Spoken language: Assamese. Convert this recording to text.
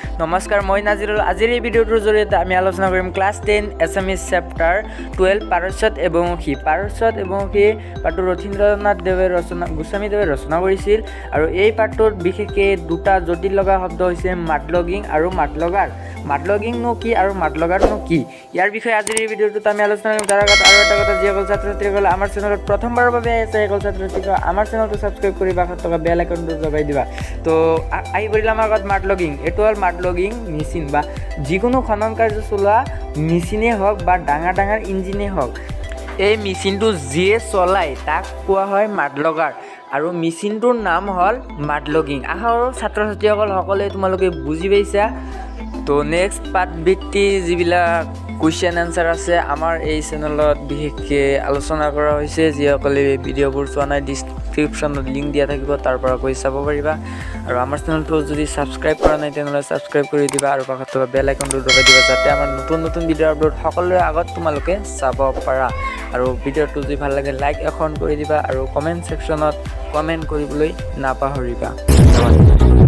নমস্কাৰ, মই নাজিৰুল। আজিৰ এই ভিডিঅ'টোৰ জৰিয়তে আমি আলোচনা কৰিম ক্লাছ 10 এছামিজ চেপ্টাৰ 12 পাৰস্যত এবংশী। পাৰস্যত এবংশী পাঠটো ৰথীন্দ্ৰনাথ গোস্বামীদেৱে ৰচনা কৰিছিল আৰু এই পাঠটোত বিশেষকৈ দুটা জটিল লগা শব্দ হৈছে মাডলগিং আৰু মাডলগাৰ। মাডলগিংনো কি আৰু মাডলগাৰনো কি, ইয়াৰ বিষয়ে আজিৰ এই ভিডিঅ'টোত আমি আলোচনা কৰিম। তাৰ আগত আৰু এটা কথা, যিসকল ছাত্ৰ ছাত্ৰীসকলে আমাৰ চেনেলত প্ৰথমবাৰৰ বাবে আছে সেইসকল ছাত্ৰ ছাত্ৰীসকলে আমাৰ চেনেলটো ছাবস্ক্ৰাইব কৰি কাষত থকা বেল আইকনটো দবাই দিবা। তো আহি পৰিলে আমাৰ আগত মাডলগিং। এইটো হ'ল মাডলগিং মেচিন বা যিকোনো খনন কাৰ্য চলোৱা মেচিনেই হওক বা ডাঙৰ ইঞ্জিনেই হওক, এই মেচিনটো যিয়ে চলায় তাক কোৱা হয় মাডলগাৰ আৰু মেচিনটোৰ নাম হ'ল মাডলগিং। আশা কৰোঁ ছাত্ৰ ছাত্ৰীসকল সকলোৱে তোমালোকে বুজি পাইছা। তো নেক্সট পাঠভিত্তি যিবিলাক কুৱেশ্যন এনচাৰ আছে আমাৰ এই চেনেলত বিশেষকৈ আলোচনা কৰা হৈছে। যিসকলে ভিডিঅ'বোৰ চোৱা নাই, ডিছক্ৰিপশ্যনত লিংক দিয়া থাকিব, তাৰ পৰা গৈ চাব পাৰিবা। আৰু আমাৰ চেনেলটো যদি ছাবস্ক্ৰাইব কৰা নাই তেনেহ'লে ছাবস্ক্ৰাইব কৰি দিবা আৰু কাষত থকা বেল আইকনটো দবাই দিবা, যাতে আমাৰ নতুন ভিডিঅ' আপলোড সকলোৰে আগত তোমালোকে চাব পাৰা। আৰু ভিডিঅ'টো যদি ভাল লাগে লাইক এখন কৰি দিবা আৰু কমেণ্ট ছেকশ্যনত কমেণ্ট কৰিবলৈ নাপাহৰিবা। ধন্যবাদ।